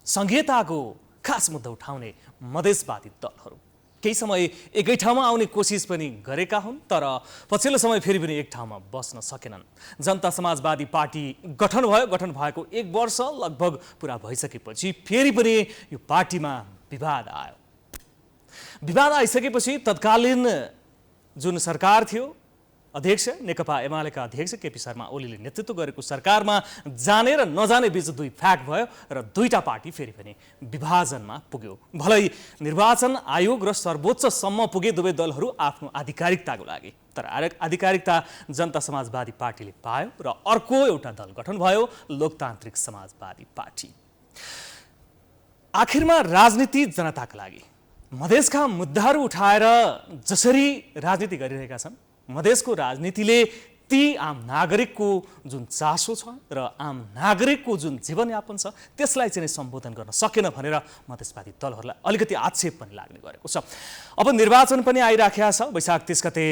संघीयताको खास मुद्दा उठाउने मधेसवादी दलहरू केही समय एकै ठाउँमा आउने कोसिस पनि गरेका हुन्, तर पछिल्लो समय फेरि पनि एक ठाउँमा बस्न सकेनन्। जनता समाजवादी पार्टी गठन भयो। गठन भएको 1 वर्ष लगभग पुरा भइसकेपछि फेरि पनि यो पार्टीमा विवाद आयो। विवाद आइसकेपछि तत्कालीन जुन सरकार थियो, अध्यक्ष नेकपा एमालेका अध्यक्ष केपी शर्मा ओलीले नेतृत्व गरेको सरकारमा जाने र नजाने बीच दुई फ्याक भयो र दुईटा पार्टी फेरि पनि विभाजनमा पुग्यो। भलै निर्वाचन आयोग र सर्वोच्चसम्म पुगे दुवै दलहरू आफ्नो आधिकारिकताको लागि, तर आधिकारिकता जनता समाजवादी पार्टीले पायो र अर्को एउटा दल गठन भयो, लोकतान्त्रिक समाजवादी पार्टी। आखिरमा राजनीति जनताका लागि मधेसका मुद्दाहरू उठाएर जसरी राजनीति गरिरहेका छन्, मधेसको राजनीतिले ती आम नागरिकको जुन चासो छ र आम नागरिकको जुन जीवनयापन छ त्यसलाई चाहिँ सम्बोधन गर्न सकेन भनेर मधेसवादी दलहरूलाई अलिकति आक्षेप पनि लाग्ने गरेको छ। अब निर्वाचन पनि आइराखेको छ। वैशाख 30 गते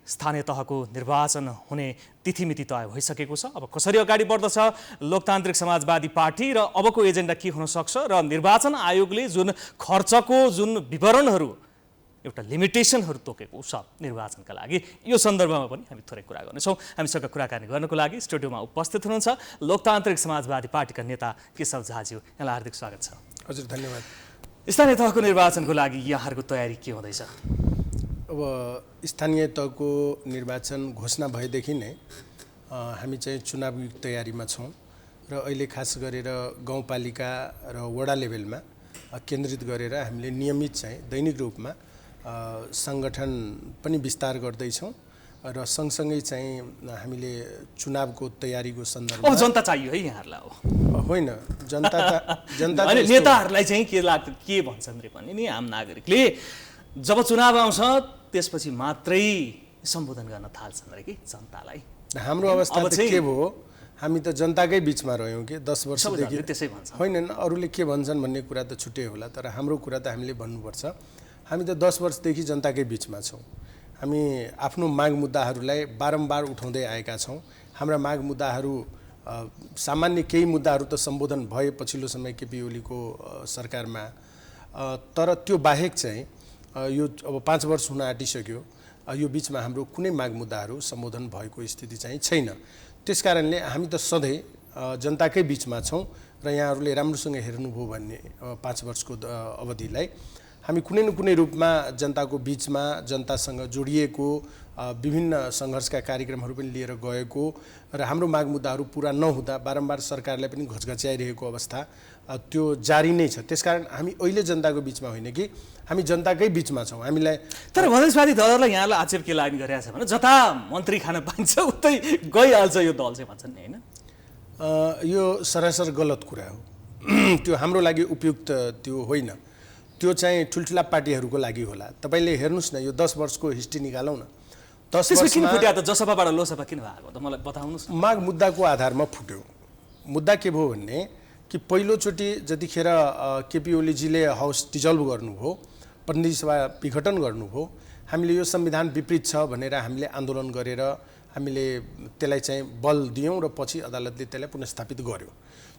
स्थानीय तहको निर्वाचन हुने तिथिमिति तय भइसकेको छ। अब कसरी अगाडि बढ्दछ लोकतान्त्रिक समाजवादी पार्टी र अबको एजेन्डा के हुन सक्छ र निर्वाचन आयोगले जुन खर्चको जुन विवरणहरू एउटा लिमिटेसनहरू तोकेको छ निर्वाचनका लागि, यो सन्दर्भमा पनि हामी थोरै कुरा गर्नेछौँ। हामीसँग कुराकानी गर्नको लागि स्टुडियोमा उपस्थित हुनुहुन्छ लोकतान्त्रिक समाजवादी पार्टीका नेता केशव झाज्यू। यहाँलाई हार्दिक स्वागत छ। हजुर, धन्यवाद। स्थानीय तहको निर्वाचनको लागि यहाँहरूको तयारी के हुँदैछ? अब स्थानीय तहको निर्वाचन घोषणा भएदेखि नै हामी चाहिँ चुनावी तयारीमा छौँ र अहिले खास गरेर गाउँपालिका र वडा लेभलमा केन्द्रित गरेर हामीले नियमित चाहिँ दैनिक रूपमा सङ्गठन पनि विस्तार गर्दैछौँ र सँगसँगै चाहिँ हामीले चुनावको तयारीको सन्दर्भमा जनता चाहियो है यहाँहरूलाई? होइन, जनता नेताहरूलाई चाहिँ के लाग्छ, के भन्छन् रे पनि नि आम नागरिकले जब चुनाव आउँछ त्यसपछि मात्रै सम्बोधन गर्न थाल्छन् रे कि जनतालाई। हाम्रो अवस्था चाहिँ के भयो, हामी त जनताकै बिचमा रह्यौँ कि 10 वर्षदेखि। त्यसै भन्छ होइन, अरूले के भन्छन् भन्ने कुरा त छुट्टै होला, तर हाम्रो कुरा त हामीले भन्नुपर्छ। हामी त 10 वर्षदेखि जनताकै बिचमा छौँ। हामी आफ्नो माग मुद्दाहरूलाई बारम्बार उठाउँदै आएका छौँ। हाम्रा माग मुद्दाहरू सामान्य केही मुद्दाहरू त सम्बोधन भए पछिल्लो समय केपी ओलीको सरकारमा, तर त्यो बाहेक चाहिँ यो अब 5 वर्ष हुन आँटिसक्यो, यो बिचमा हाम्रो कुनै माग मुद्दाहरू सम्बोधन भएको स्थिति चाहिँ छैन। त्यसकारणले हामी त सधैँ जनताकै बिचमा छौँ र यहाँहरूले राम्रोसँग हेर्नुभयो भन्ने 5 वर्षको अवधिलाई हामी कुनै न कुनै रूपमा जनताको बिचमा जनतासँग जोडिएको विभिन्न सङ्घर्षका कार्यक्रमहरू पनि लिएर गएको र हाम्रो माग मुद्दाहरू पुरा नहुँदा बारम्बार सरकारलाई पनि घचघच्याइरहेको अवस्था त्यो जारी नै छ। त्यसकारण हामी अहिले जनताको बिचमा होइन कि हामी जनताकै बिचमा छौँ। हामीलाई तर मधेसवादी दलहरूलाई यहाँलाई आक्षेप के लाग्ने गरेको छ भने जता मन्त्री खान पाइन्छ उतै गइहाल्छ यो दल चाहिँ भन्छन् नि, होइन? यो सरासर गलत कुरा हो। त्यो हाम्रो लागि उपयुक्त त्यो होइन। त्यो चाहिँ ठुल्ठुला पार्टीहरूको लागि होला। तपाईँले हेर्नुहोस् न, यो 10 वर्षको हिस्ट्री निकालौँ न। 10 वर्षमा किन फुट्यो त? जसपाबाट लोसपा किन भएको त मलाई बताउनुहोस् न। माग मुद्दाको आधारमा फुट्यो। मुद्दा के भयो भन्ने कि पहिलोचोटि जतिखेर केपी ओलीजीले हाउस डिजल्भ गर्नुभयो, प्रतिनिधि सभा विघटन गर्नुभयो, हामीले यो संविधान विपरीत छ भनेर हामीले आन्दोलन गरेर हामीले त्यसलाई चाहिँ बल दियौँ र पछि अदालतले त्यसलाई पुनर्स्थापित गर्यो।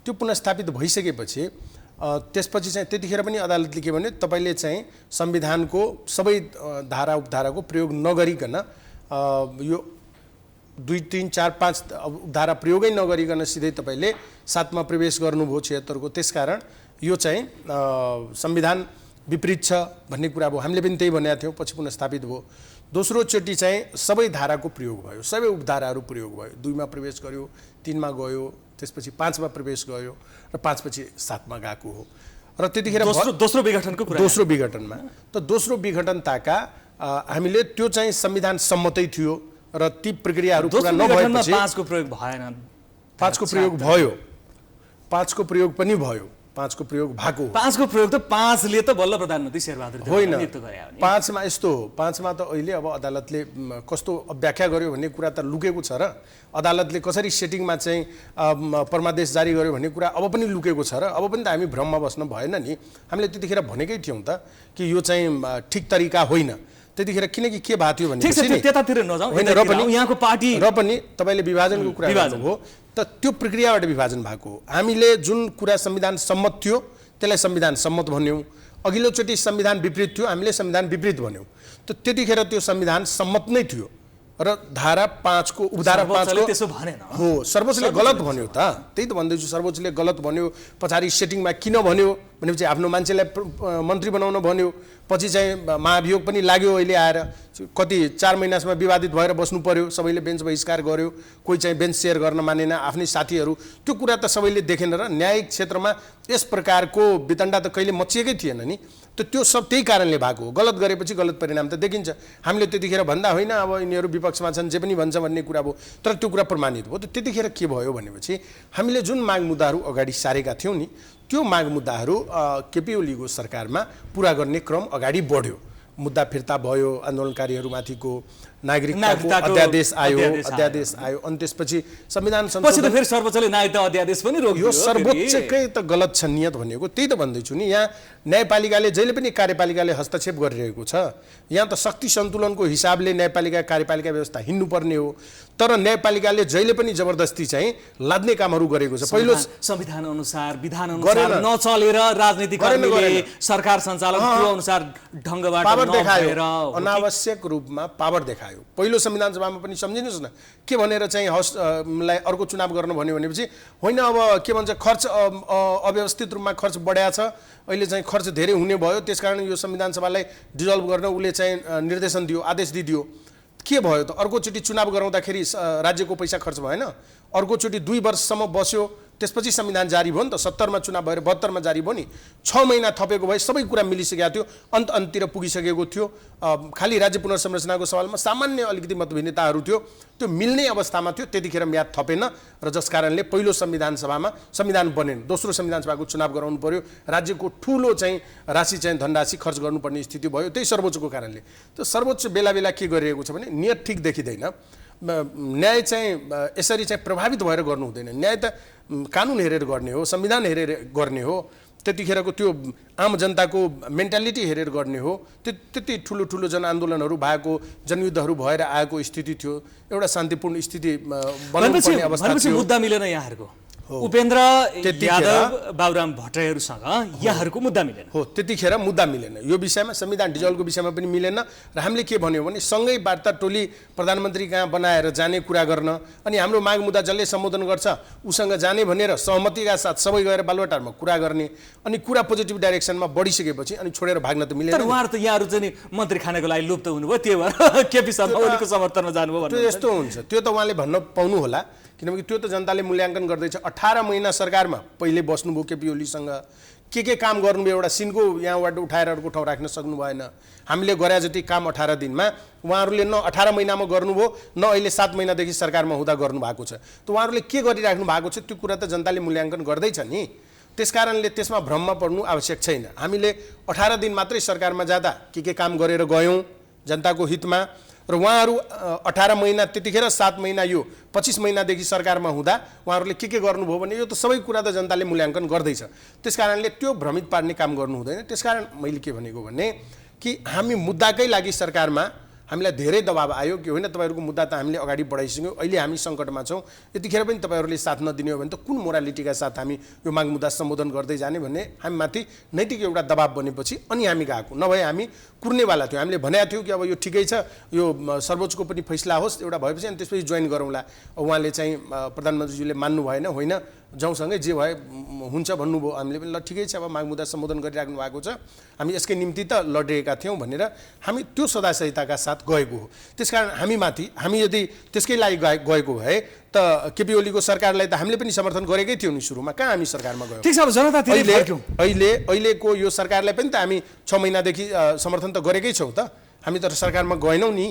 त्यो पुनर्स्थापित भइसकेपछि त्यसपछि चाहिँ त्यतिखेर पनि अदालतले के भन्यो, तपाईँले चाहिँ संविधानको सबै धारा उपधाराको प्रयोग नगरिकन यो 2, 3, 4, 5 धारा प्रयोगै नगरिकन सिधै तपाईँले 7मा प्रवेश गर्नुभयो 76 को। त्यसकारण यो चाहिँ संविधान विपरीत छ भन्ने कुरा भयो। हामीले पनि त्यही भनेका थियौँ, पछि पुनर्स्थापित भयो। दोस्रोचोटि चाहिँ सबै धाराको प्रयोग भयो, सबै उपधाराहरू प्रयोग भयो। 2मा प्रवेश गर्यो, 3मा गयो, त्यसपछि 5मा प्रवेश गयो र 5 पछि 7मा गएको हो। र त्यतिखेर दोस्रो विघटनको कुरा, दोस्रो विघटनमा त दोस्रो विघटनताका हामीले त्यो चाहिँ संविधान सम्मतै थियो र ती प्रक्रियाहरू पुरा नभएपछि 5को प्रयोग भएन। 5को प्रयोग भयो, 5को प्रयोग पनि भयो, 5को प्रयोग भएको। 5को प्रयोग त 5ले त बल्ल प्रधानमन्त्री शेरबहादुर होइन, 5मा यस्तो हो। 5मा त अहिले अब अदालतले कस्तो व्याख्या गर्यो भन्ने कुरा त लुकेको छ र अदालतले कसरी सेटिङमा चाहिँ परमादेश जारी गर्यो भन्ने कुरा अब पनि लुकेको छ र अब पनि त हामी भ्रममा बस्न भएन नि। हामीले त्यतिखेर भनेकै थियौँ त कि यो चाहिँ ठिक तरिका होइन। त्यतिखेर किनकि के भएको थियो भने त्यतातिर नजाउँ होइन, र पनि यहाँको पार्टी र पनि तपाईँले विभाजनको कुरा गर्नुभयो त त्यो प्रक्रियाबाट विभाजन भएको हो। हामीले जुन कुरा संविधान सम्मत थियो त्यसलाई संविधान सम्मत भन्यौँ। अघिल्लोचोटि संविधान विपरीत थियो, हामीले संविधान विपरीत भन्यौँ। त त्यतिखेर त्यो संविधान सम्मत नै थियो र धारा 5 को उपधारा 5 को त्यसो भनेन हो, सर्वोच्चले गलत भन्यो त। त्यही त भन्दैछु, सर्वोच्चले गलत भन्यो। पछाडि सेटिङमा किन भन्यो भनेपछि आफ्नो मान्छेलाई मन्त्री बनाउन भन्यो। पछि चाहिँ महाभियोग पनि लाग्यो। अहिले आएर कति 4 महिनासम्म विवादित भएर बस्नु पर्यो। सबैले बेन्च बहिष्कार गर्यो, कोही चाहिँ बेन्च सेयर गर्न मानेन, आफ्नै साथीहरू। त्यो कुरा त सबैले देखेन र न्यायिक क्षेत्रमा यस प्रकारको वितण्डा त कहिले मचिएकै थिएन नि। त त्यो सब त्यही कारणले भएको हो। गलत गरेपछि गलत परिणाम त देखिन्छ। हामीले त्यतिखेर भन्दा होइन अब यिनीहरू विपक्षमा छन्, जे पनि भन्छ भन्ने कुरा भयो, तर त्यो कुरा प्रमाणित भयो। त त्यतिखेर के भयो भनेपछि हामीले जुन माग मुद्दाहरू अगाडि सारेका थियौँ नि, त्यो माग मुद्दाहरू केपी ओलीको सरकारमा पुरा गर्ने क्रम अगाडि बढ्यो। मुद्दा फिर्ता भयो, आन्दोलनकारीहरूमाथिको नागरिकताको अध्यादेश आयो, अनि त्यसपछि संविधान पछि त फेरि सर्वोच्चले नागरिकता अध्यादेश पनि रोक्यो। यो सर्वोच्चकै त गलत छ नियत भनेको। त्यही त भन्दैछु नि, यहाँ न्यायपालिकाले जहिले पनि कार्यपालिकाले हस्तक्षेप गरिरहेको छ। यहाँ त शक्ति सन्तुलनको हिसाबले न्यायपालिका कार्यपालिका व्यवस्था हिँड्नुपर्ने हो, तर न्यायपालिकाले जहिले पनि जबरदस्ती चाहिँ लाद्ने कामहरू गरेको छ। पहिलो संविधान अनुसार विधान अनुसार नचलेर राजनीतिकर्मीले सरकार सञ्चालन त्यो अनुसार ढङ्गबाट देखायो, अनावश्यक रूपमा पावर देखायो। पहिलो संविधान सभामा पनि सम्झिनुहोस् न, के भनेर चाहिँ हाउसलाई अर्को चुनाव गर्न भन्यो भनेपछि होइन अब के भन्छ खर्च अव्यवस्थित रूपमा खर्च बढाएको छ, अहिले चाहिँ खर्च धेरै हुने भयो, त्यसकारण यो संविधान सभालाई डिजल्भ गर्न उसले चाहिँ निर्देशन दियो, आदेश दियो। के भयो त? अर्कोचोटि चुनाव गराउँदाखेरि राज्यको पैसा खर्च भएन? अर्कोचोटि 2 वर्षसम्म बस्यो, त्यसपछि संविधान जारी भयो नि त। 70 मा चुनाव भएर 72 मा जारी भयो नि। 6 महिना थपेको भए सबै कुरा मिलिसकेको थियो, अन्ततिर पुगिसकेको थियो। खालि राज्य पुनर्संरचनाको सवालमा सामान्य अलिकति मतभिन्नताहरू थियो, त्यो मिल्ने अवस्थामा थियो। त्यतिखेर म्याद थपेन र जस कारणले पहिलो संविधान सभामा संविधान बनेन, दोस्रो संविधान सभाको चुनाव गराउनु पर्यो, राज्यको ठुलो चाहिँ राशि चाहिँ धनराशि खर्च गर्नुपर्ने स्थिति भयो, त्यही सर्वोच्चको कारणले। त सर्वोच्च बेला बेला के गरिरहेको छ भने नियत ठिक देखिँदैन। न्याय चाहिँ यसरी चाहिँ प्रभावित भएर गर्नु हुँदैन। न्याय त कानुन हेरेर गर्ने हो, संविधान हेरेर गर्ने हो, त्यतिखेरको त्यो आम जनताको मेन्टालिटी हेरेर गर्ने हो। त्यति ठुलो ठुलो जनआन्दोलनहरू भएको, जनयुद्धहरू भएर आएको स्थिति थियो, एउटा शान्तिपूर्ण स्थिति बनाउनुपर्ने अवस्था थियो। मुद्दा मिलेन यहाँहरूको, उपेन्द्र यादव बाबुराम भट्टराईहरूसँग यहाँहरूको मुद्दा मिलेन। हो, त्यतिखेर मुद्दा मिलेन। यो विषयमा संविधान डिजल्भको विषयमा पनि मिलेन र हामीले के भन्यौँ भने सँगै वार्ता टोली प्रधानमन्त्री कहाँ बनाएर जाने कुरा गर्न, अनि हाम्रो माग मुद्दा जसले सम्बोधन गर्छ उसँग जाने भनेर सहमतिका साथ सबै गएर बालुवाटारमा कुरा गर्ने, अनि कुरा पोजिटिभ डाइरेक्सनमा बढिसकेपछि अनि छोडेर भाग्न त मिलेन। तर उहाँहरू त यहाँहरू चाहिँ मन्त्री खानको लागि लुप्त हुनुभयो, त्यही भएर केपी शर्मा ओलीको समर्थनमा जानुभयो भन्नु। त्यो यस्तो हुन्छ, त्यो त उहाँले भन्न पाउनु होला, किनकि त्यो त जनताले मूल्याङ्कन गर्दैछ। 18 महिना सरकारमा पहिले बस्नुभयो केपी ओलीसँग, के काम गर्नुभयो, एउटा सिनको यहाँबाट उठाएर अर्को ठाउँ राख्न सक्नु भएन। हामीले गरे जति काम 18 दिनमा उहाँहरूले न 18 महिनामा गर्नुभयो, न अहिले 7 महिनादेखि सरकारमा हुँदा गर्नुभएको छ। त उहाँहरूले के गरिराख्नु भएको छ त्यो कुरा त जनताले मूल्याङ्कन गर्दैछ नि। त्यसकारणले त्यसमा भ्रममा पर्नु आवश्यक छैन। हामीले 18 दिन मात्रै सरकारमा जाँदा के काम गरेर गयौँ जनताको हितमा, र उहाँहरू 18 महिना त्यतिखेर 7 महिना यो 25 महिनादेखि सरकारमा हुँदा उहाँहरूले के गर्नुभयो भने यो त सबै कुरा त जनताले मूल्याङ्कन गर्दैछ। त्यसकारणले त्यो भ्रमित पार्ने काम गर्नु हुँदैन। त्यसकारण मैले के भनेको भने कि हामी मुद्दाकै लागि सरकारमा हामीलाई धेरै दबाब आयो कि होइन तपाईँहरूको मुद्दा त हामीले अगाडि बढाइसक्यौँ, अहिले हामी सङ्कटमा छौँ, यतिखेर पनि तपाईँहरूले साथ नदिने हो भने त कुन मोरालिटीका साथ हामी यो माग मुद्दा सम्बोधन गर्दै जाने भन्ने हामीमाथि नैतिक एउटा दबाब बनेपछि अनि हामी गएको। नभए हामी कुर्नेवाला थियौँ। हामीले भनेको थियौँ कि अब यो ठिकै छ, यो सर्वोच्चको पनि फैसला होस् एउटा भएपछि अनि त्यसपछि जोइन गरौँला। उहाँले चाहिँ प्रधानमन्त्रीज्यूले मान्नु भएन, होइन जाउँसँगै जे भए हुन्छ भन्नुभयो। हामीले पनि ल ठिकै छ, अब माग मुद्दा सम्बोधन गरिराख्नु भएको छ, हामी यसकै निम्ति त लडिरहेका थियौँ भनेर हामी त्यो सदासहिताका साथ गएको हो। त्यसकारण हामी यदि त्यसकै लागि गएको भए त केपी ओलीको सरकारलाई त हामीले पनि समर्थन गरेकै थियौँ नि सुरुमा। कहाँ हामी सरकारमा गयौँ? ठीक छ, अब जनतातिर फर्क्यौँ। अहिलेको यो सरकारलाई पनि त हामी 6 महिनादेखि समर्थन त गरेकै छौँ त। हामी त सरकारमा गएनौँ नि।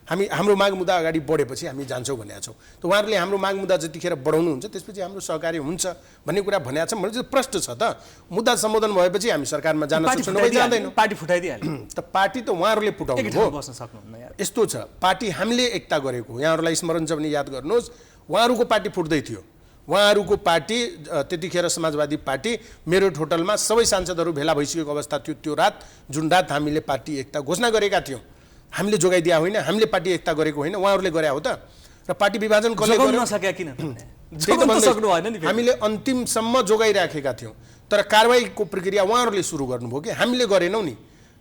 हाम्रो माग मुद्दा अगाडि बढेपछि हामी जान्छौँ भनेका छौँ। त उहाँहरूले हाम्रो माग मुद्दा जतिखेर बढाउनुहुन्छ त्यसपछि हाम्रो सहकार्य हुन्छ भन्ने कुरा भनेको छ भने चाहिँ प्रश्न छ त। मुद्दा सम्बोधन भएपछि हामी सरकारमा जान सक्छौँ, नभए जाँदैनौँ। पार्टी फुटाइदिइहाल्यो त पार्टी त उहाँहरूले फुटाउनु हो। यस्तो छ, पार्टी हामीले एकता गरेको हो। यहाँहरूलाई स्मरण छ भने याद गर्नुहोस्, उहाँहरूको पार्टी फुट्दै थियो। उहाँहरूको पार्टी त्यतिखेर समाजवादी पार्टी मेरठ होटलमा सबै सांसदहरू भेला भइसकेको अवस्था थियो। त्यो रात जुन रात हामीले पार्टी एकता घोषणा गरेका थियौँ, हामीले जोगाइदिया होइन, हामीले पार्टी एकता गरेको होइन, उहाँहरूले गरे हो त। र पार्टी विभाजन कसले गर्यो? हामीले अन्तिमसम्म जोगाइराखेका थियौँ। तर कारबाहीको प्रक्रिया उहाँहरूले सुरु गर्नुभयो कि हामीले गरेनौँ नि,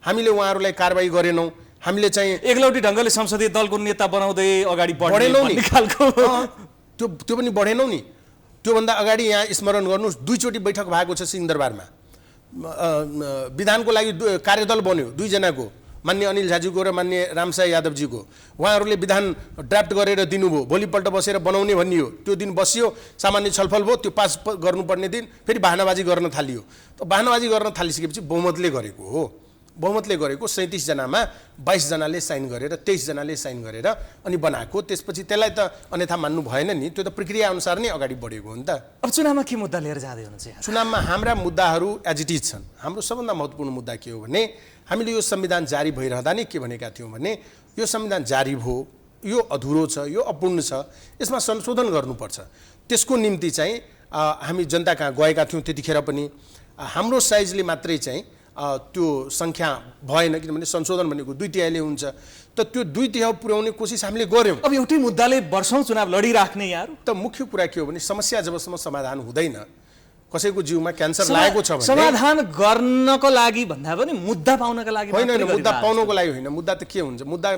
हामीले उहाँहरूलाई कारबाही गरेनौँ, हामीले चाहिँ एकलौटी ढङ्गले संसदीय दलको नेता बनाउँदै अगाडि बढेनौँ नि खालको त्यो पनि बढेनौँ नि। त्योभन्दा अगाडि यहाँ स्मरण गर्नुहोस् 2 चोटि बैठक भएको छ सिंहदरबारमा, विधानको लागि कार्यदल बन्यो 2 जनाको, मान्य अनिल झाजीको र मान्य रामसाई यादवजीको। उहाँहरूले विधान ड्राफ्ट गरेर दिनुभयो, भोलिपल्ट बसेर बनाउने भनियो, त्यो दिन बसियो, सामान्य छलफल भयो, त्यो पास गर्नुपर्ने दिन फेरि बहानाबाजी गर्न थालियो। त बहानाबाजी गर्न थालिसकेपछि बहुमतले गरेको हो, बहुमतले गरेको 37 जनामा 22 जनाले साइन गरेर 23 जनाले साइन गरेर अनि बनाएको। त्यसपछि त्यसलाई त अन्यथा मान्नु भएन नि, त्यो त प्रक्रिया अनुसार नै अगाडि बढेको हो नि त। अब चुनावमा के मुद्दा लिएर जाँदै हुनुहुन्छ यहाँ? चुनावमा हाम्रा मुद्दाहरू एज इट इज छन्। हाम्रो सबभन्दा महत्त्वपूर्ण मुद्दा के हो भने हामीले यो संविधान जारी भइरहँदा नै के भनेका थियौँ भने यो संविधान जारी भयो, यो अधुरो छ, यो अपूर्ण छ, यसमा संशोधन गर्नुपर्छ। त्यसको निम्ति चाहिँ हामी जनता कहाँ गएका थियौँ। त्यतिखेर पनि हाम्रो साइजले मात्रै चाहिँ त्यो सङ्ख्या भएन, किनभने संशोधन भनेको 2/3 हुन्छ। त त्यो 2/3 पुर्याउने कोसिस हामीले गऱ्यौँ। अब एउटै मुद्दाले वर्षौँ चुनाव लडिराख्ने यहाँहरू। त मुख्य कुरा के हो भने समस्या जबसम्म समाधान हुँदैन, कसैको जिउमा क्यान्सर लागेको छ भने समाधान गर्नको लागि भन्दा पनि मुद्दा पाउनको लागि होइन, मुद्दा पाउनको लागि होइन। मुद्दा त के हुन्छ, मुद्दा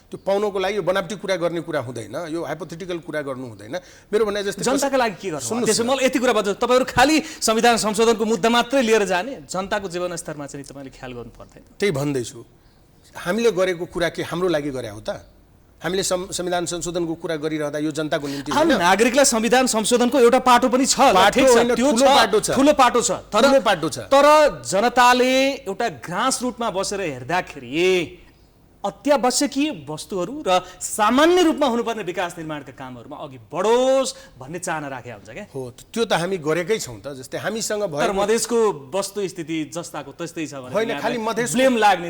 त्यो पाउनको लागि यो बनावटी कुरा गर्ने कुरा हुँदैन, यो हाइपोथेटिकल कुरा गर्नु हुँदैन। मेरो भनाइ जस्तै जनताको लागि के गर्नु? त्यसो मलाई यति कुरा बताउनु, तपाईँहरू खालि संविधान संशोधनको मुद्दा मात्रै लिएर जाने, जनताको जीवनस्तरमा चाहिँ तपाईँले ख्याल गर्नु पर्दैन? त्यही भन्दैछु, हामीले गरेको कुरा के हाम्रो लागि गरे हो त? हामीले संविधान संशोधनको कुरा गरिरहँदा यो जनताको निम्ति होइन? नागरिकलाई संविधान संशोधनको एउटा पाटो पनि छ, ठुलो पाटो छ, तर जनताले एउटा ग्रास रुटमा बसेर हेर्दाखेरि अत्यावश्यकीय वस्तुहरू र सामान्य रूपमा हुनुपर्ने विकास निर्माणका कामहरूमा अघि बढोस् भन्ने चाहना राखेको हुन्छ क्या। हो, त्यो त हामी गरेकै छौँ त। जस्तै हामीसँग तर मधेसको वस्तुस्थिति जस्ताको त्यस्तै छ भने होइन, खालि मधेस ब्लेम लाग्ने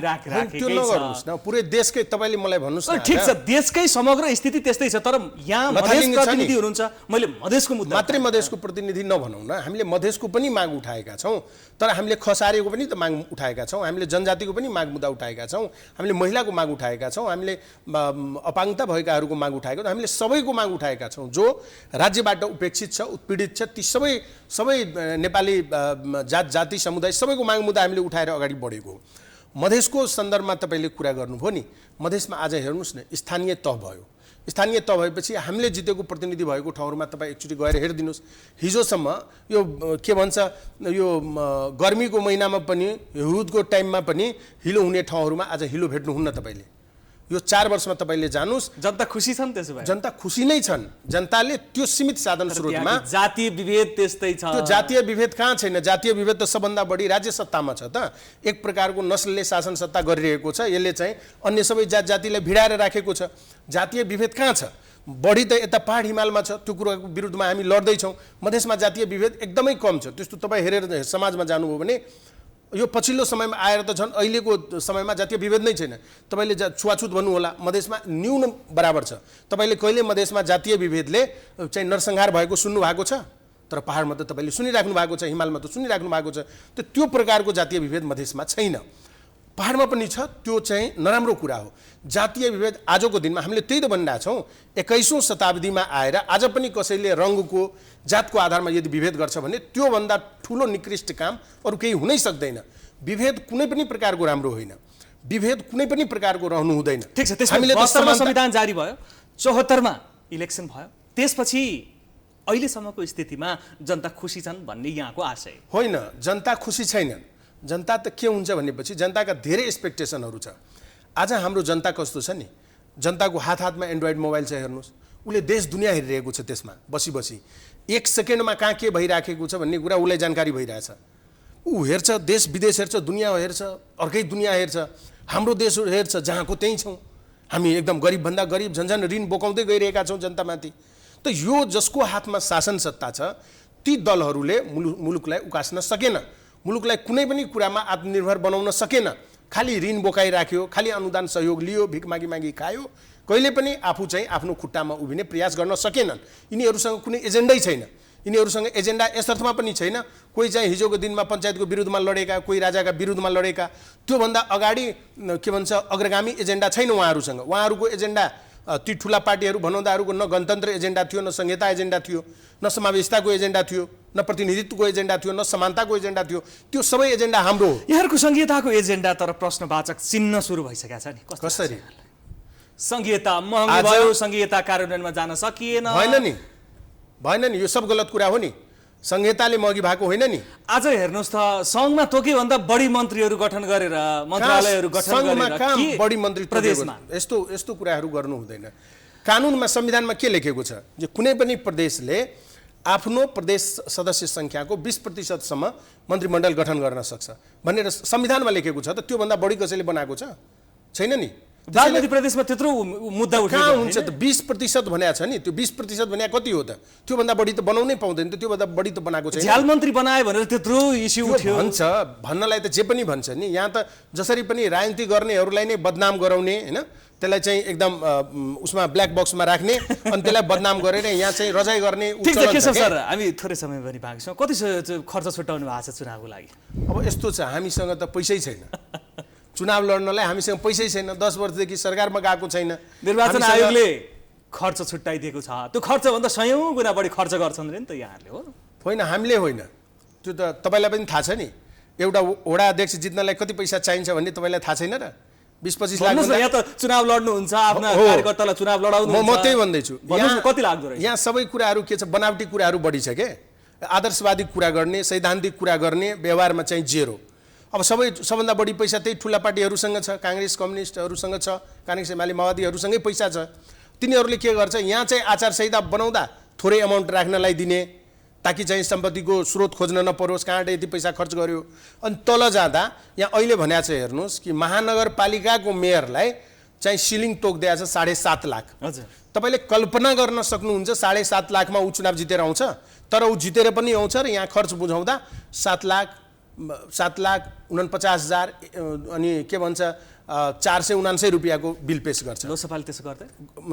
त्यो नगर्नुहोस् न। पुरै देशकै तपाईँले मलाई भन्नुहोस् न। ठिक छ, देशकै समग्र स्थिति त्यस्तै छ, तर यहाँ मधेस प्रतिनिधि हुनुहुन्छ, मैले मधेसको मुद्दा मात्रै मधेसको प्रतिनिधि नभनौँ न। हामीले मधेसको पनि माग उठाएका छौँ, तर हामीले खसारेको पनि त माग उठाएका छौँ, हामीले जनजातिको पनि माग मुद्दा उठाएका छौँ, हामीले महिलाको माग उठाएका छौँ, हामीले अपाङ्गता भएकाहरूको माग उठाएका छौँ, हामीले सबैको माग उठाएका छौँ। जो राज्यबाट उपेक्षित छ, उत्पीडित छ, ती सबै नेपाली जाति समुदाय सबैको माग मुद्दा हामीले उठाएर अगाडि बढेको हो। मधेसको सन्दर्भमा तपाईँले कुरा गर्नुभयो नि, मधेसमा आज हेर्नुहोस् न, स्थानीय तह भयो। स्थानीय तह भएपछि हामीले जितेको प्रतिनिधि भएको ठाउँहरूमा तपाईँ एकचोटि गएर हेरिदिनुहोस्। हिजोसम्म यो के भन्छ, यो गर्मीको महिनामा पनि, हिउँदको टाइममा पनि हिलो हुने ठाउँहरूमा आज हिलो भेट्नुहुन्न तपाईँले। यो 4 वर्षमा तपाईँले जानुस्, जनता खुसी छन्। त्यसो भए जनता खुसी नै छन्। जनताले त्यो सीमित साधन स्रोतमा जातीय विभेद त्यस्तै छ। त्यो जातीय विभेद कहाँ छैन? जातीय विभेद त सबभन्दा बढी राज्य सत्तामा छ त। एक प्रकारको नस्लले शासन सत्ता गरिरहेको छ, यसले चाहिँ अन्य सबै जातिलाई भिडाएर राखेको छ। जातीय विभेद कहाँ छ? बढी त यता पहाड हिमालमा छ। त्यो कुराको विरुद्धमा हामी लड्दैछौँ। मधेसमा जातीय विभेद एकदमै कम छ। त्यस्तो तपाईँ हेरेर समाजमा जानुभयो भने यो पछिल्लो समयमा आएर त झन् अहिलेको समयमा जातीय विभेद नै छैन। तपाईँले छुवाछुत भन्नु होला, मधेसमा न्यून बराबर छ। तपाईँले कहिले मधेसमा जातीय विभेदले चाहिँ नरसंहार भएको सुन्नु भएको छ? तर पहाडमा त तपाईँले सुनिराख्नु भएको छ, हिमालमा त सुनिराख्नु भएको छ। त्यो प्रकारको जातीय विभेद मधेसमा छैन। पहाडमा पनि छ, त्यो चाहिँ नराम्रो कुरा हो। जातीय विभेद आजको दिनमा हामीले त्यही त भनिरहेका छौँ। 21औं शताब्दीमा आएर आज पनि कसैले रङको जातको आधारमा यदि विभेद गर्छ भने त्योभन्दा ठुलो निकृष्ट काम अरू केही हुनै सक्दैन। विभेद कुनै पनि प्रकारको राम्रो होइन, विभेद कुनै पनि प्रकारको रहनु हुँदैन। ठिक छ, त्यसले संविधान जारी भयो, 74मा इलेक्सन भयो, त्यसपछि अहिलेसम्मको स्थितिमा जनता खुसी छन् भन्ने यहाँको आशय होइन। जनता खुसी छैनन्। जनता त के हुन्छ भनेपछि जनताका धेरै एक्सपेक्टेसनहरू छ। आज हाम्रो जनता कस्तो छ नि, जनताको हातमा एन्ड्रोइड मोबाइल छ। हेर्नुहोस्, उसले देश दुनियाँ हेरिरहेको छ। त्यसमा बसी बसी 1 सेकेन्डमा कहाँ के भइराखेको छ भन्ने कुरा उसलाई जानकारी भइरहेछ। ऊ हेर्छ, देश विदेश हेर्छ, दुनियाँ हेर्छ, अर्कै दुनियाँ हेर्छ, हाम्रो देश हेर्छ, जहाँको त्यहीँ छौँ हामी। एकदम गरिबभन्दा गरिब, झन्झन ऋण बोकाउँदै गइरहेका छौँ जनतामाथि। त यो जसको हातमा शासन सत्ता छ, ती दलहरूले मुलुकलाई उकास्न सकेन, मुलुकलाई कुनै पनि कुरामा आत्मनिर्भर बनाउन सकेन। खालि ऋण बोकाइराख्यो, खालि अनुदान सहयोग लियो, भिख मागी मागी खायो, कहिले पनि आफू चाहिँ आफ्नो खुट्टामा उभिने प्रयास गर्न सकेनन्। यिनीहरूसँग कुनै एजेन्डै छैन। यिनीहरूसँग एजेन्डा यस अर्थमा पनि छैन, कोही चाहिँ हिजोको दिनमा पञ्चायतको विरुद्धमा लडेका, कोही राजाका विरुद्धमा लडेका, त्योभन्दा अगाडि के भन्छ अग्रगामी एजेन्डा छैन उहाँहरूसँग। उहाँहरूको एजेन्डा ती ठुला पार्टीहरू भनौँदाहरूको न गणतन्त्र एजेन्डा थियो, न संहिता एजेन्डा थियो, न समावेशताको एजेन्डा थियो, न प्रतिनिधित्वको एजेन्डा थियो, न समानताको एजेन्डा थियो। त्यो सबै एजेन्डा हाम्रो हो। यहाँहरूको संहिताको एजेन्डा तर प्रश्नवाचक चिन्ह सुरु भइसकेको छ नि। कसरी संहिता महँगी भयो, संहिता कार्यान्वयनमा जान सकिएन। भएन नि, यो सब गलत कुरा हो नि। संहिताले महँगी भएको होइन नि। आज हेर्नुहोस् त, सङ्घमा तोके भन्दा बढी मन्त्रीहरू गठन गरेर, मन्त्रालयहरू गठन गरेर बढी मन्त्री प्रदेशमा यस्तो कुराहरू गर्नु हुँदैन। कानुनमा संविधानमा के लेखेको छ जे कुनै पनि प्रदेशले आफ्नो प्रदेश सदस्य संख्याको 20% मन्त्रीमण्डल गठन गर्न सक्छ भनेर संविधानमा लेखेको छ। त त्योभन्दा बढी कसैले बनाएको छैन नि। राजनीतिक प्रदेशमा त्यत्रो मुद्दा उठेको हुन्छ त 20% भनेको छ नि। त्यो 20% भनेको कति हो त? त्योभन्दा बढी त बनाउनै पाउँदैन। त्योभन्दा बढी त बनाएको छैन। झ्याल मन्त्री बनायो भनेर त्यत्रो इस्यु उठ्यो भन्छ। भन्नलाई त जे पनि भन्छ नि। यहाँ त जसरी पनि राजनीति गर्नेहरूलाई नै बदनाम गराउने हैन, त्यसलाई चाहिँ एकदम उसमा ब्ल्याक बक्समा राख्ने अनि त्यसलाई बदनाम गरेर यहाँ चाहिँ रजाइ गर्ने। ठिक छ केशव सर, हामी थोरै समय पनि बाँकी छौँ। कति खर्च छुट्याउनु भएको छ चुनावको लागि? अब यस्तो छ, हामीसँग त पैसै छैन। चुनाव लड्नलाई हामीसँग पैसै छैन। 10 वर्षदेखि सरकारमा गएको छैन। निर्वाचन आयोगले खर्च छुट्याइदिएको छ। त्यो खर्चभन्दा 100 गुणा बढी खर्च गर्छन् रे नि त यहाँहरूले, हो? होइन, हामीले होइन। त्यो त तपाईँलाई पनि थाहा छ नि। एउटा वडा अध्यक्ष जित्नलाई कति पैसा चाहिन्छ भन्ने तपाईँलाई थाहा छैन र? 20-25 लाख। यहाँ त चुनाव लड्नुहुन्छ, आफ्ना कार्यकर्तालाई चुनाव लडाउनु। म त्यही भन्दैछु। कति लाग्दो रहेछ? यहाँ सबै कुराहरू के छ, बनावटी कुराहरू बढी छ के। आदर्शवादी कुरा गर्ने, सैद्धान्तिक कुरा गर्ने, व्यवहारमा चाहिँ जेरो। अब सबभन्दा बढी पैसा त्यही ठुला पार्टीहरूसँग छ। काङ्ग्रेस कम्युनिस्टहरूसँग छ, काङ्ग्रेस एमाले माओवादीहरूसँगै पैसा छ। तिनीहरूले के गर्छ, यहाँ चाहिँ आचार संहिता बनाउँदा थोरै अमाउन्ट राख्नलाई दिने, ताकि चाहिँ सम्पत्तिको स्रोत खोज्न नपरोस्, कहाँबाट यति पैसा खर्च गर्यो। अनि तल जाँदा यहाँ अहिले भनेको छ हेर्नुहोस् कि महानगरपालिकाको मेयरलाई चाहिँ सिलिङ तोकिदिएको छ 7.5 लाख। हजुर, तपाईँले कल्पना गर्न सक्नुहुन्छ 7.5 लाखमा ऊ चुनाव जितेर आउँछ? तर ऊ जितेर पनि आउँछ र यहाँ खर्च बुझाउँदा 7,49,000 अनि के भन्छ 479 रुपियाँको बिल पेश गर्छ। लोकसभाले त्यसो गर्दै?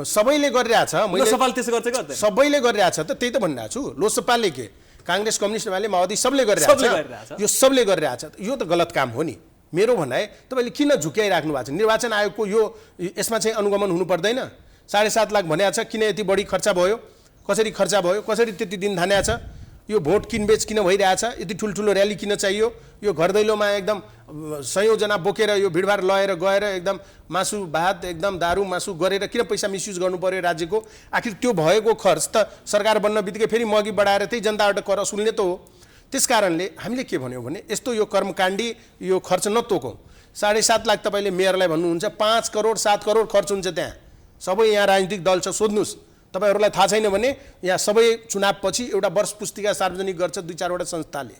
सबैले गरिरहेछ। लोकसभाले त्यसो गर्छ गर्दै? सबैले गरिरहेछ त, त्यही त भनिरहेको छु। लोकसभाले के, काङ्ग्रेस कम्युनिस्ट एमाले माओवादी सबले गरिरहेछ। यो सबले गरिरहेछ। यो त गलत काम हो नि। मेरो भनाइ, तपाईँले किन झुक्याइराख्नु भएको छ? निर्वाचन आयोगको यसमा चाहिँ अनुगमन हुनु पर्दैन? 7.5 लाख भनेको छ, किन यति बढी खर्च भयो, कसरी खर्च भयो, कसरी त्यति दिन धानेको छ, यो भोट किनबेच किन भइरहेछ, यति ठुल्ठुलो र्याली किन चाहियो, यो घर दैलोमा एकदम 100 जना बोकेर यो भिडभाड लगेर गएर एकदम मासु भात एकदम दारू मासु गरेर किन पैसा मिसयुज गर्नु पर्यो राज्यको? आखिर त्यो भएको खर्च त सरकार बन्न बित्तिकै फेरि महँगी बढाएर त्यही जनताबाट कर सुन्ने त हो। त्यस कारणले हामीले के भन्यौँ भने यस्तो यो कर्मकाण्डी यो खर्च नतोकौँ। 7.5 लाख तपाईँले मेयरलाई भन्नुहुन्छ, 5 करोड 7 करोड खर्च हुन्छ त्यहाँ। सबै यहाँ राजनीतिक दल छ, सोध्नुहोस्। तपाईँहरूलाई थाहा छैन भने यहाँ सबै चुनावपछि एउटा वर्ष पुस्तिका सार्वजनिक गर्छ 2-4 वटा संस्थाले।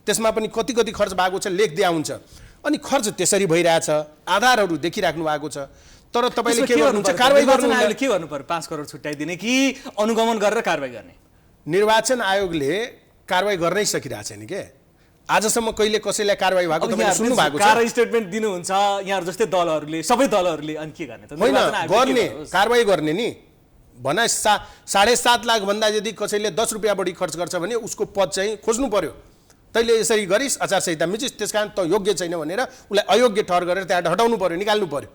त्यसमा पनि कति कति खर्च भएको छ लेखिदिया हुन्छ। अनि खर्च त्यसरी भइरहेछ, आधारहरू देखिराख्नु भएको छ। तर तपाईँले के गर्नुहुन्छ? कारबाही गर्नु। के गर्नु पर्यो? 5 करोड छुट्याइदिने कि अनुगमन गरेर कारबाही गर्ने? निर्वाचन आयोगले कारबाही गर्नै सकिरहेको छैन के। आजसम्म कहिले कसैलाई कारबाही भएको तपाईँले सुन्नु भएको छ? कार स्टेटमेन्ट दिनुहुन्छ यहाँहरू जस्तै दलहरूले, सबै दलहरूले। अनि के गर्ने त? होइन, गर्ने कारबाही गर्ने नि। भनाइ 7.5 लाख भन्दा यदि कसैले 10 रुपियाँ बढी खर्च गर्छ भने उसको पद चाहिँ खोज्नु पर्यो। तैँले यसरी गरिस्, आचार संहिता मिचिस्, त्यस कारण त योग्य छैन भनेर उसलाई अयोग्य ठहर गरेर त्यहाँबाट हटाउनु पर्यो, निकाल्नु पर्यो।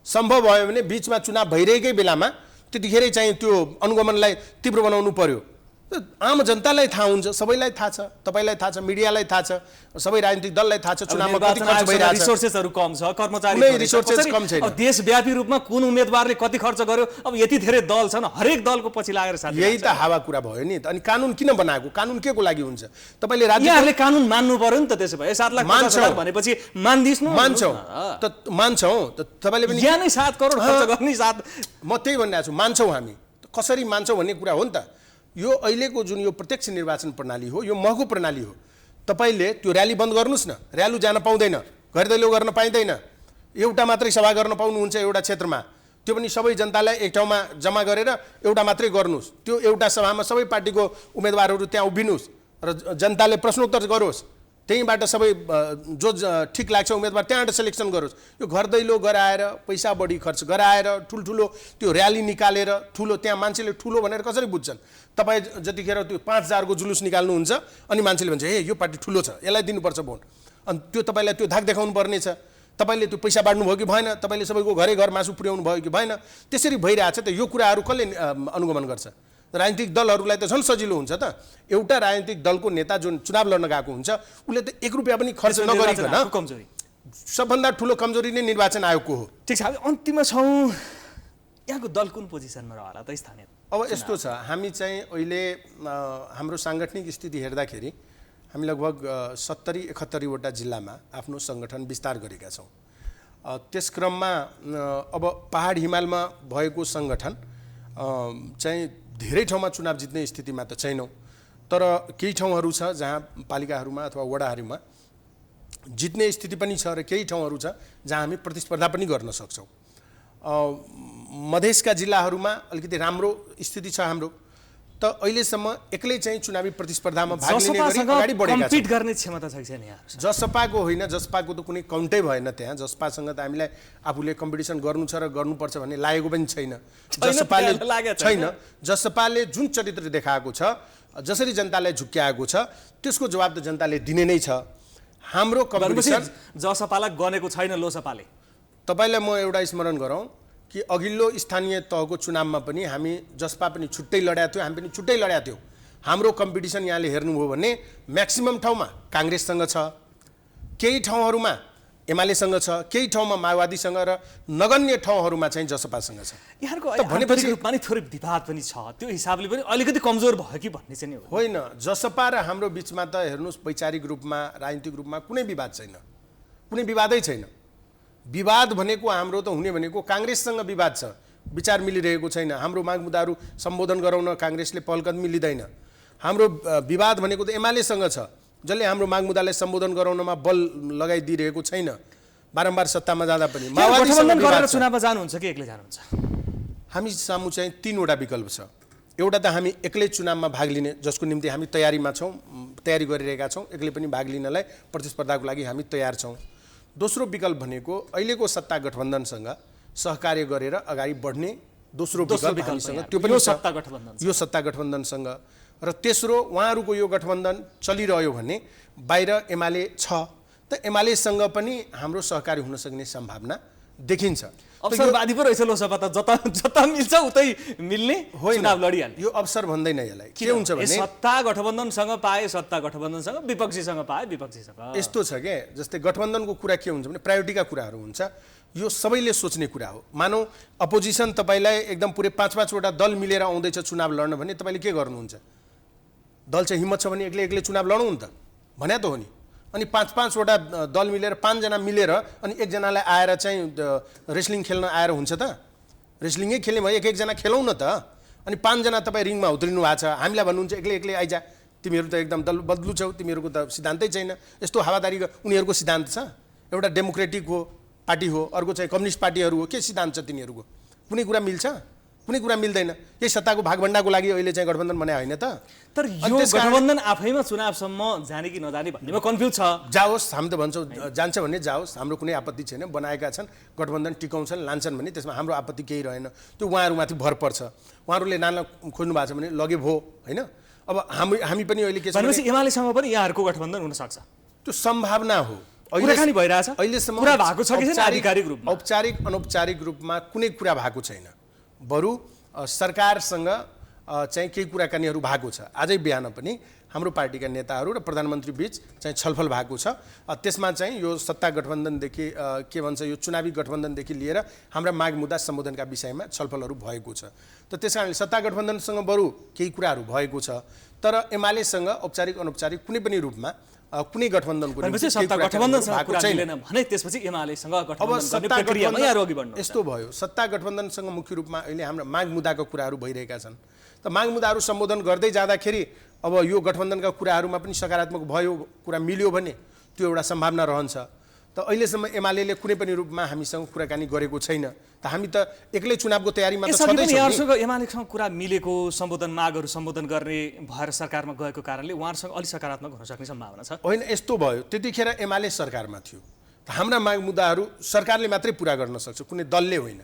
सम्भव भयो भने बिचमा चुनाव भइरहेकै बेलामा त्यतिखेरै चाहिँ त्यो अनुगमनलाई तीव्र बनाउनु पर्यो। आम जनतालाई थाहा हुन्छ, सबैलाई थाहा छ, तपाईँलाई थाहा छ, मिडियालाई थाहा छ, सबै राजनीतिक दललाई थाहा छ चुनावमा कति खर्च भइरहेछ। रिसोर्सेसहरू कम छ, कर्मचारी रिसोर्सेस कम छैन। देशव्यापी रूपमा कुन उम्मेदवारले कति खर्च गर्यो, अब यति धेरै दल छन्, हरेक दलको पछि लागेर साथी। यही त हावा कुरा भयो नि। अनि कानुन किन बनाएको? कानुन के को लागि हुन्छ? तपाईँले राज्यले कानुन मान्नु पर्यो नि त। त्यसो भए 7 लाख भनेपछि मान्दिस् न? मान्छौँ त, मान्छौँ त। तपाईँले पनि यहाँ नै 7 करोड खर्च गर्ने म त्यही भनिरहेको छु, मान्छौँ हामी। कसरी मान्छौँ भन्ने कुरा हो नि त। यो अहिलेको जुन यो प्रत्यक्ष निर्वाचन प्रणाली हो, यो महँगो प्रणाली हो। तपाईँले त्यो र्याली बन्द गर्नुहोस् न, र्याली जान पाउँदैन, घर दैलो गर्न पाइँदैन, एउटा मात्रै सभा गर्न पाउनुहुन्छ एउटा क्षेत्रमा, त्यो पनि सबै जनतालाई एक ठाउँमा जम्मा गरेर एउटा मात्रै गर्नुहोस्। त्यो एउटा सभामा सबै पार्टीको उम्मेदवारहरू त्यहाँ उभिनुहोस् र जनताले प्रश्नोत्तर गरोस्। त्यहीँबाट सबै जो ठिक लाग्छ उम्मेदवार त्यहाँबाट सेलेक्सन गरोस्। यो घर दैलो गराएर, पैसा बढी खर्च गराएर, ठुल्ठुलो त्यो र्याली निकालेर, ठुलो त्यहाँ मान्छेले ठुलो भनेर कसरी बुझ्छन्? तपाईँ जतिखेर त्यो 5000 को जुलुस निकाल्नुहुन्छ अनि मान्छेले भन्छ ए यो पार्टी ठुलो छ, यसलाई दिनुपर्छ भोट, अनि त्यो तपाईँलाई त्यो धाक देखाउनु पर्ने छ। तपाईँले त्यो पैसा बाँड्नु भयो कि भएन, तपाईँले सबैको घरै घर मासु पुर्याउनु भयो कि भएन, त्यसरी भइरहेछ त यो कुराहरू कसले अनुगमन गर्छ? राजनीतिक दलहरूलाई त झन् सजिलो हुन्छ त। एउटा राजनीतिक दलको नेता जुन चुनाव लड्न गएको हुन्छ उसले त 1 रुपियाँ पनि खर्च नगरिकन, कमजोरी सबभन्दा ठुलो कमजोरी नै निर्वाचन आयोगको हो। ठिक छ, अन्तिममा छौँ, यहाँको दल कुन पोजिसनमा रहला त स्थानीय? अब यस्तो छ, हामी चाहिँ अहिले हाम्रो साङ्गठनिक स्थिति हेर्दाखेरि हामी लगभग 70-71वटा जिल्लामा आफ्नो सङ्गठन विस्तार गरेका छौँ। त्यस क्रममा अब पहाड हिमालमा भएको सङ्गठन चाहिँ धेरै ठाउँमा चुनाव जित्ने स्थितिमा त छैनौँ, तर केही ठाउँहरू छ जहाँ पालिकाहरूमा अथवा वडाहरूमा जित्ने स्थिति पनि छ र केही ठाउँहरू छ जहाँ हामी प्रतिस्पर्धा पनि गर्न सक्छौँ। मधेसका जिल्लाहरूमा अलिकति राम्रो स्थिति छ हाम्रो, त अहिलेसम्म एक्लै चाहिँ चुनावी प्रतिस्पर्धामा भाग लिने गरी अगाडि बढेका छौँ। कम्पिट गर्ने क्षमता छ कि छैन यहाँ? जसपाको होइन, जसपाको त कुनै काउन्टै भएन त्यहाँ। जसपासँग त हामीलाई आफूले कम्पिटिसन गर्नु छ र गर्नुपर्छ भन्ने लागेको पनि छैन। जसपाले जुन चरित्र देखाएको छ, जसरी जनतालाई झुक्क्याएको छ, त्यसको जवाब त जनताले दिने नै छ। हाम्रो कम्पिटिसन जसपालाई गनेको छैन लोसपाले। तपाईँलाई म एउटा स्मरण गरौँ कि अघिल्लो स्थानीय तहको चुनावमा पनि हामी जसपा पनि छुट्टै लड्या थियो, हामी पनि छुट्टै लड्या थियो। हाम्रो कम्पिटिसन यहाँले हेर्नुभयो भने म्याक्सिमम ठाउँमा काङ्ग्रेससँग छ, केही ठाउँहरूमा एमालेसँग छ, केही ठाउँमा माओवादीसँग र नगन्य ठाउँहरूमा चाहिँ जसपासँग छ। यहाँको भनेपछि रूपमा नि थोरै विवाद पनि छ, त्यो हिसाबले पनि अलिकति कमजोर भयो कि भन्ने चाहिँ होइन। जसपा र हाम्रो बिचमा त हेर्नुहोस्, वैचारिक रूपमा राजनीतिक रूपमा कुनै विवाद छैन, कुनै विवादै छैन। विवाद भनेको हाम्रो त हुने भनेको काङ्ग्रेससँग विवाद छ, विचार मिलिरहेको छैन, हाम्रो माग मुद्दाहरू सम्बोधन गराउन काङ्ग्रेसले पहलकदमी लिँदैन। हाम्रो विवाद भनेको त एमालेसँग छ, जसले हाम्रो माग मुद्दालाई सम्बोधन गराउनमा बल लगाइदिइरहेको छैन बारम्बार सत्तामा जाँदा पनि। माओवादीसँग चुनावमा जानुहुन्छ कि एक्लै जानुहुन्छ? हामी सामु चाहिँ 3वटा विकल्प छ। एउटा त हामी एक्लै चुनावमा भाग लिने, जसको निम्ति हामी तयारीमा छौँ, तयारी गरिरहेका छौँ। एक्लै पनि भाग लिनलाई प्रतिस्पर्धाको लागि हामी तयार छौँ। दोस्रो विकल्प भनेको अहिलेको सत्ता गठबन्धनसँग सहकार्य गरेर अगाडि बढ्ने दोस्रो विकल्प हामीसँग, त्यो पनि यो सत्ता गठबन्धनसँग। र तेस्रो, उहाँहरूको यो गठबन्धन चलिरह्यो भने बाहिर एमाले छ, त एमालेसँग पनि हाम्रो सहकारी हुन सक्ने सम्भावना देखिन्छ। अवसरवादी पो रहेछ लोसपा त, जता मिल्छ उतै मिल्ने चुनाव लडिहाल्ने। यो अवसर भन्दैन यसलाई। के हुन्छ भने सत्ता गठबन्धनसँग पाए सत्ता गठबन्धनसँग, विपक्षीसँग पाए विपक्षीसँग। यस्तो छ के, जस्तै गठबन्धनको कुरा के हुन्छ भने प्रायोरिटीका कुराहरू हुन्छ। यो सबैले सोच्ने कुरा हो। मानौ अपोजिसन तपाईँलाई एकदम पुरै 5-5वटा दल मिलेर आउँदैछ चुनाव लड्न भने तपाईँले के गर्नुहुन्छ? दल चाहिँ हिम्मत छ भने एक्लै चुनाव लडौँ नि त भन्या त हो नि। अनि 5-5वटा दल मिलेर 5 जना मिलेर अनि एकजनालाई आएर चाहिँ रेस्लिङ खेल्न आएर हुन्छ त? रेस्लिङै खेल्ने भयो, एक जना खेलौँ न त। अनि 5 जना तपाईँ रिङमा उत्रिनु भएको छ, हामीलाई भन्नुहुन्छ एक्लै आइजा, तिमीहरू त एकदम दल बदलु छौ, तिमीहरूको त सिद्धान्तै छैन। यस्तो हावादारी उनीहरूको सिद्धान्त छ। एउटा डेमोक्रेटिक हो पार्टी हो, अर्को चाहिँ कम्युनिस्ट पार्टीहरू हो, के सिद्धान्त छ तिनीहरूको? कुनै कुरा मिल्छ? कुनै कुरा मिल्दैन। यही सत्ताको भागभण्डाको लागि अहिले चाहिँ गठबन्धन बनाए होइन त? तर यो गठबन्धन आफैमा चुनावसम्म जाने कि नजाने भन्नेमा कन्फ्युज छ। जाओस्, हामी त भन्छौँ जान्छ भने जाओस्, हाम्रो कुनै आपत्ति छैन। बनाएका छन्, गठबन्धन टिकाउँछन्, लान्छन् भने त्यसमा हाम्रो आपत्ति केही रहेन। त्यो उहाँहरूमाथि भर पर्छ। उहाँहरूले नाल्न खोज्नु भएको छ भने लगे भो होइन। अब हामी पनि अहिले के छ भनेपछि एमालेसँग पनि यहाँहरूको गठबन्धन हुन सक्छ, त्यो सम्भावना हो। कुराकानी भइरहेछ, अहिलेसम्म कुरा भएको छ कि छैन? आधिकारिक रूपमा, औपचारिक अनौपचारिक रूपमा कुनै कुरा भएको छैन। बरु सरकारसँग चाहिँ केही कुराकानीहरू भएको छ। आजै बिहान पनि हाम्रो पार्टीका नेताहरू र प्रधानमन्त्री बीच चाहिँ छलफल भएको छ। त्यसमा चाहिँ यो सत्ता गठबन्धनदेखि के भन्छ, यो चुनावी गठबन्धनदेखि लिएर हाम्रा माग मुद्दा सम्बोधनका विषयमा छलफलहरू भएको छ। त त्यस कारणले सत्ता गठबन्धनसँग बरु केही कुराहरू भएको छ, तर एमालेसँग औपचारिक अनौपचारिक कुनै पनि रूपमा कुनै गठबन्धनको सत्ता गठबन्धनसँग कुरा मिलेन भने त्यसपछि एमालेसँग गठबन्धन गर्ने प्रक्रियामा यहाँहरू अघि बढ्नु। यस्तो भयो, सत्ता गठबन्धनसँग मुख्य रूपमा अहिले हाम्रो माग मुद्दाको कुराहरू भइरहेका छन्। त माग मुद्दाहरू सम्बोधन गर्दै जाँदाखेरि अब यो गठबन्धनका कुराहरूमा पनि सकारात्मक भयो, कुरा मिल्यो भने त्यो एउटा सम्भावना रहन्छ। त अहिलेसम्म एमालेले कुनै पनि रूपमा हामीसँग कुराकानी गरेको छैन। त हामी त एक्लै चुनावको तयारीमा त छँदैछौँ। यहाँहरूसँग एमालेसँग कुरा मिलेको, सम्बोधन मागहरू सम्बोधन गर्ने भएर सरकारमा गएको कारणले उहाँहरूसँग अलिक सकारात्मक हुन सक्ने सम्भावना छ। होइन, यस्तो भयो, त्यतिखेर एमाले सरकारमा थियो। त हाम्रा माग मुद्दाहरू सरकारले मात्रै पुरा गर्न सक्छ, कुनै दलले होइन।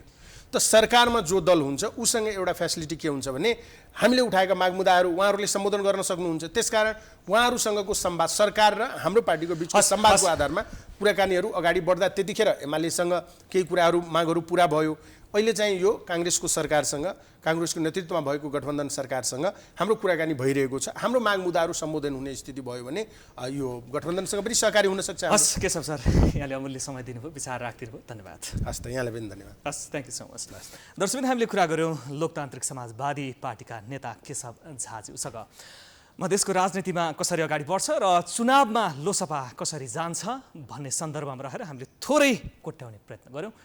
त सरकारमा जो दल हुन्छ उसँग एउटा फेसिलिटी के हुन्छ भने हामीले उठाएका माग मुद्दाहरू उहाँहरूले सम्बोधन गर्न सक्नुहुन्छ। त्यसकारण उहाँहरूसँगको संवाद सरकार र हाम्रो पार्टीको बिचको संवादको आधारमा कुराकानीहरू अगाडि बढ्दा त्यतिखेर एमालेसँग केही कुराहरू मागहरू पुरा भयो। अहिले चाहिँ यो काङ्ग्रेसको सरकारसँग काङ्ग्रेसको नेतृत्वमा भएको गठबन्धन सरकारसँग हाम्रो कुराकानी भइरहेको छ। हाम्रो माग मुद्दाहरू सम्बोधन हुने स्थिति भयो भने यो गठबन्धनसँग पनि सहकारी हुन सक्छ। हस् केशव सर, यहाँले अमूल्य समय दिनुभयो, विचार राखिदिनुभयो, धन्यवाद। हस् त, यहाँलाई पनि धन्यवाद। हस्, थ्याङ्क यू सो मच। दर्शक हामीले कुरा गऱ्यौँ लोकतान्त्रिक समाजवादी पार्टीका नेता केशव झाज्यूसँग। मधेसको राजनीतिमा कसरी अगाडि बढ्छ र चुनावमा लोसपा कसरी जान्छ भन्ने सन्दर्भमा रहेर हामीले थोरै कोट्याउने प्रयत्न गऱ्यौँ।